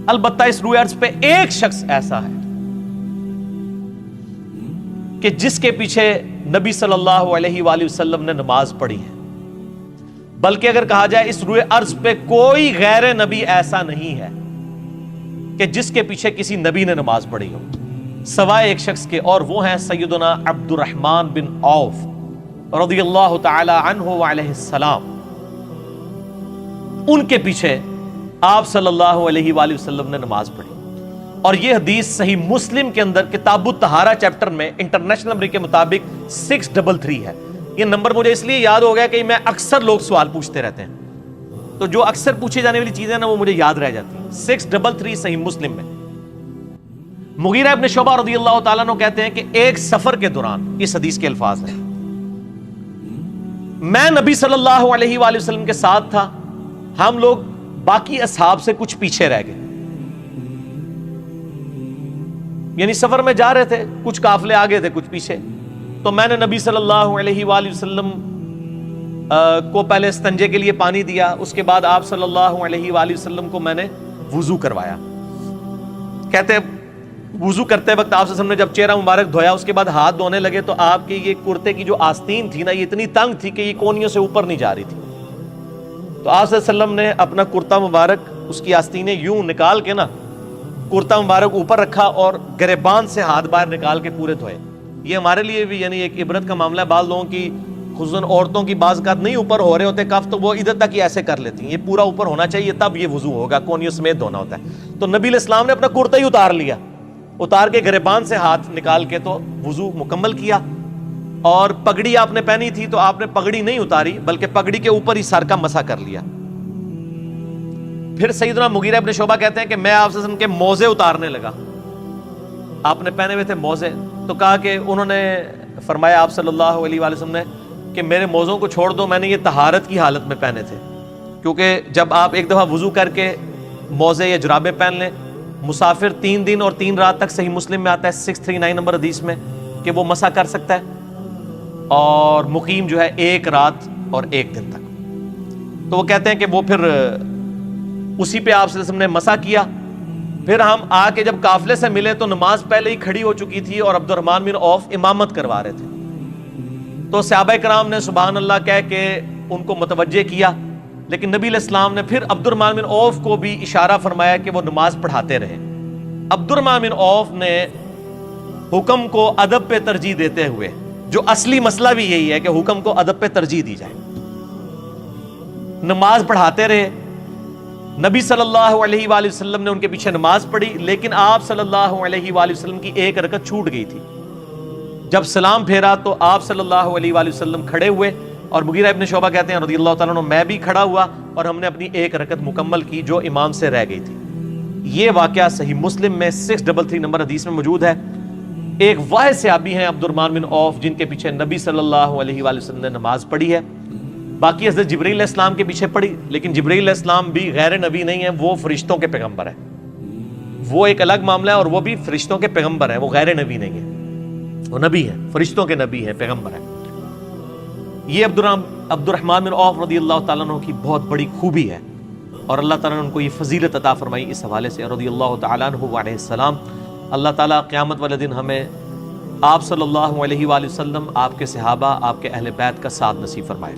البتہ اس روئے ارض پہ ایک شخص ایسا ہے کہ جس کے پیچھے نبی صلی اللہ علیہ وآلہ وسلم نے نماز پڑھی ہے، بلکہ اگر کہا جائے اس روئے ارض پہ کوئی غیر نبی ایسا نہیں ہے کہ جس کے پیچھے کسی نبی نے نماز پڑھی ہو سوائے ایک شخص کے، اور وہ ہیں سیدنا عبد الرحمن بن عوف رضی اللہ تعالی عنہ وعلیہ السلام۔ ان کے پیچھے آپ صلی اللہ علیہ وآلہ وسلم نے نماز پڑھی، اور یہ حدیث صحیح مسلم کے اندر کتاب الطہارہ چیپٹر میں انٹرنیشنل نمبر کے مطابق 633 ہے۔ یہ نمبر مجھے اس لیے یاد ہو گیا کہ میں اکثر لوگ سوال پوچھتے رہتے ہیں، تو جو اکثر پوچھی جانے والی چیزیں نا وہ مجھے یاد رہ جاتی ہیں۔ 633 صحیح مسلم میں۔ مغیرہ ابن شعبہ رضی اللہ تعالیٰ عنہ کہتے ہیں کہ ایک سفر کے دوران، اس حدیث کے الفاظ ہیں، میں نبی صلی اللہ علیہ وآلہ وسلم کے ساتھ تھا، ہم لوگ باقی اصحاب سے کچھ پیچھے رہ گئے، یعنی سفر میں جا رہے تھے، کچھ قافلے آگے تھے کچھ پیچھے، تو میں نے نبی صلی اللہ علیہ وآلہ وسلم کو پہلے استنجے کے لیے پانی دیا، اس کے بعد آپ صلی اللہ علیہ وآلہ وسلم کو میں نے وضو کروایا۔ کہتے ہیں وضو کرتے وقت آپ صلی اللہ علیہ وسلم نے جب چہرہ مبارک دھویا، اس کے بعد ہاتھ دھونے لگے تو آپ کی یہ کرتے کی جو آستین تھی نا، یہ اتنی تنگ تھی کہ یہ کونیوں سے اوپر نہیں جا رہی تھی، تو آپ صلی اللہ علیہ وسلم نے اپنا کرتا مبارک، اس کی آستینیں یوں نکال کے نا کرتا مبارک اوپر رکھا اور گریبان سے ہاتھ باہر نکال کے پورے دھوئے۔ یہ ہمارے لیے بھی یعنی ایک عبرت کا معاملہ ہے، بعض لوگوں کی خصوصاً عورتوں کی بعض اوقات نہیں اوپر ہو رہے ہوتے کف، تو وہ ادھر تک ہی ایسے کر لیتی ہیں، یہ پورا اوپر ہونا چاہیے تب یہ وضو ہوگا، کونیوں سمیت دھونا ہوتا ہے۔ تو نبی علیہ السلام نے اپنا کرتا ہی اتار لیا، اتار کے گریبان سے ہاتھ نکال کے تو وضو مکمل کیا، اور پگڑی آپ نے پہنی تھی تو آپ نے پگڑی نہیں اتاری بلکہ پگڑی کے اوپر ہی سر کا مسح کر لیا۔ پھر سیدنا مغیرہ ابن شعبہ کہتے ہیں کہ میں آپ صلی اللہ علیہ وسلم کے موزے اتارنے لگا، آپ نے پہنے ہوئے تھے موزے، تو کہا کہ انہوں نے فرمایا آپ صلی اللہ علیہ وآلہ وسلم نے کہ میرے موزوں کو چھوڑ دو، میں نے یہ طہارت کی حالت میں پہنے تھے، کیونکہ جب آپ ایک دفعہ وضو کر کے موزے یا جرابیں پہن لیں، مسافر 3 دن اور 3 رات تک، صحیح مسلم میں آتا ہے 639 نمبر حدیث میں کہ وہ مسح کر سکتا ہے، اور مقیم جو ہے 1 رات اور 1 دن تک۔ تو وہ کہتے ہیں کہ وہ پھر اسی پہ آپ صلی اللہ علیہ وسلم نے مسح کیا۔ پھر ہم آ کے جب قافلے سے ملے تو نماز پہلے ہی کھڑی ہو چکی تھی اور عبد الرحمن بن عوف امامت کروا رہے تھے، تو صحابہ کرام نے سبحان اللہ کہہ کے ان کو متوجہ کیا، لیکن نبی علیہ السلام نے پھر عبد الرحمن بن عوف کو بھی اشارہ فرمایا کہ وہ نماز پڑھاتے رہے۔ عبد الرحمن بن عوف نے حکم کو ادب پہ ترجیح دیتے ہوئے، جو اصلی مسئلہ بھی یہی ہے کہ حکم کو ادب پہ ترجیح دی جائے، نماز پڑھاتے رہے۔ نبی صلی اللہ علیہ وآلہ وسلم نے ان کے پیچھے نماز پڑھی، لیکن آپ صلی اللہ علیہ وآلہ وسلم کی 1 رکعت چھوٹ گئی تھی۔ جب سلام پھیرا تو آپ صلی اللہ علیہ وآلہ وسلم کھڑے ہوئے، اور مغیرہ ابن شعبہ کہتے ہیں رضی اللہ تعالیٰ عنہ میں بھی کھڑا ہوا، اور ہم نے اپنی 1 رکعت مکمل کی جو امام سے رہ گئی تھی۔ یہ واقعہ صحیح مسلم میں 633 نمبر حدیث میں موجود ہے۔ ایک واحد صحابی ہیں عبد الرحمن بن عوف جن کے پیچھے نبی صلی اللہ علیہ وآلہ وسلم نے نماز پڑھی ہے، باقی حضرت جبرائیل علیہ السلام کے پیچھے پڑھی، لیکن جبرائیل علیہ السلام بھی غیر نبی نہیں ہیں، وہ فرشتوں کے پیغمبر ہیں، وہ ایک الگ معاملہ ہے، اور وہ بھی فرشتوں کے پیغمبر ہیں، وہ غیر نبی نہیں ہیں، وہ نبی ہیں، فرشتوں کے نبی ہیں، پیغمبر ہیں۔ یہ عبد الرحمن بن عوف رضی اللہ تعالیٰ عنہ کی بہت بڑی خوبی ہے، اور اللہ تعالیٰ نے ان کو یہ فضیلت عطا فرمائی اس حوالے سے رضی اللہ تعالیٰ عنہ وعلیہ السلام۔ اللہ تعالیٰ قیامت والے دن ہمیں آپ صلی اللہ علیہ وآلہ وسلم، آپ کے صحابہ، آپ کے اہل بیت کا ساتھ نصیب فرمائے۔